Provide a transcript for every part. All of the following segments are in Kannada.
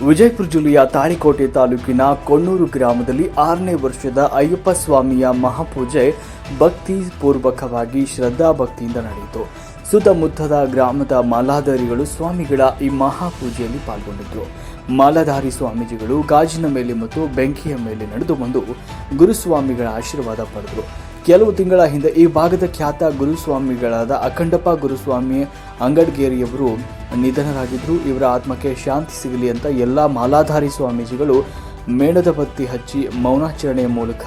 ವಿಜಯಪುರ ಜಿಲ್ಲೆಯ ತಾಳಿಕೋಟೆ ತಾಲೂಕಿನ ಕೊಣ್ಣೂರು ಗ್ರಾಮದಲ್ಲಿ 6ನೇ ವರ್ಷದ ಅಯ್ಯಪ್ಪ ಸ್ವಾಮಿಯ ಮಹಾಪೂಜೆ ಭಕ್ತಿ ಪೂರ್ವಕವಾಗಿ ಶ್ರದ್ಧಾ ಭಕ್ತಿಯಿಂದ ನಡೆಯಿತು. ಸುತ್ತಮುತ್ತದ ಗ್ರಾಮದ ಮಾಲಾಧಾರಿಗಳು ಸ್ವಾಮಿಗಳ ಈ ಮಹಾಪೂಜೆಯಲ್ಲಿ ಪಾಲ್ಗೊಂಡಿದ್ದರು. ಮಾಲಾಧಾರಿ ಸ್ವಾಮೀಜಿಗಳು ಗಾಜಿನ ಮೇಲೆ ಮತ್ತು ಬೆಂಕಿಯ ಮೇಲೆ ನಡೆದು ಬಂದು ಗುರುಸ್ವಾಮಿಗಳ ಆಶೀರ್ವಾದ ಪಡೆದರು. ಕೆಲವು ತಿಂಗಳ ಹಿಂದೆ ಈ ಭಾಗದ ಖ್ಯಾತ ಗುರುಸ್ವಾಮಿಗಳಾದ ಅಖಂಡಪ್ಪ ಗುರುಸ್ವಾಮಿ ಅಂಗಡ್ಗೇರಿಯವರು ನಿಧನರಾಗಿದ್ದರು. ಇವರ ಆತ್ಮಕ್ಕೆ ಶಾಂತಿ ಸಿಗಲಿ ಅಂತ ಎಲ್ಲ ಮಾಲಾಧಾರಿ ಸ್ವಾಮೀಜಿಗಳು ಮೇಣದ ಬತ್ತಿ ಹಚ್ಚಿ ಮೌನಾಚರಣೆಯ ಮೂಲಕ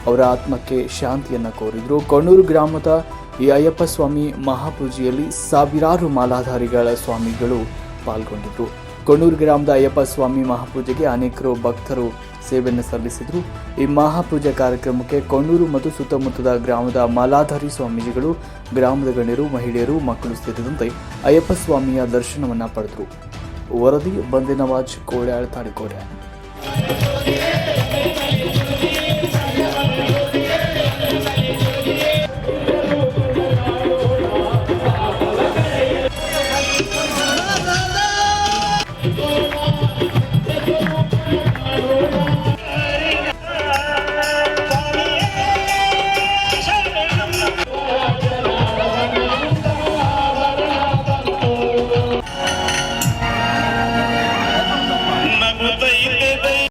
ಅವರ ಆತ್ಮಕ್ಕೆ ಶಾಂತಿಯನ್ನು ಕೋರಿದರು. ಕೊಣ್ಣೂರು ಗ್ರಾಮದ ಈ ಅಯ್ಯಪ್ಪ ಸ್ವಾಮಿ ಮಹಾಪೂಜೆಯಲ್ಲಿ ಸಾವಿರಾರು ಮಾಲಾಧಾರಿಗಳ ಸ್ವಾಮಿಗಳು ಪಾಲ್ಗೊಂಡಿದ್ದರು. ಕೊಣ್ಣೂರು ಗ್ರಾಮದ ಅಯ್ಯಪ್ಪ ಸ್ವಾಮಿ ಮಹಾಪೂಜೆಗೆ ಅನೇಕರು ಭಕ್ತರು ಸೇವೆಯನ್ನು ಸಲ್ಲಿಸಿದರು. ಈ ಮಹಾಪೂಜೆ ಕಾರ್ಯಕ್ರಮಕ್ಕೆ ಕೊಣ್ಣೂರು ಮತ್ತು ಸುತ್ತಮುತ್ತದ ಗ್ರಾಮದ ಮಾಲಾಧಾರಿ ಸ್ವಾಮೀಜಿಗಳು, ಗ್ರಾಮದ ಗಣ್ಯರು, ಮಹಿಳೆಯರು, ಮಕ್ಕಳು ಸೇರಿದಂತೆ ಅಯ್ಯಪ್ಪ ಸ್ವಾಮಿಯ ದರ್ಶನವನ್ನು ಪಡೆದರು. ವರದಿ ಬಂದೆ ನವಾಜ್ ಕೋಳ್ಯಾಳ್ ತಾಳಿಕೋಟೆ.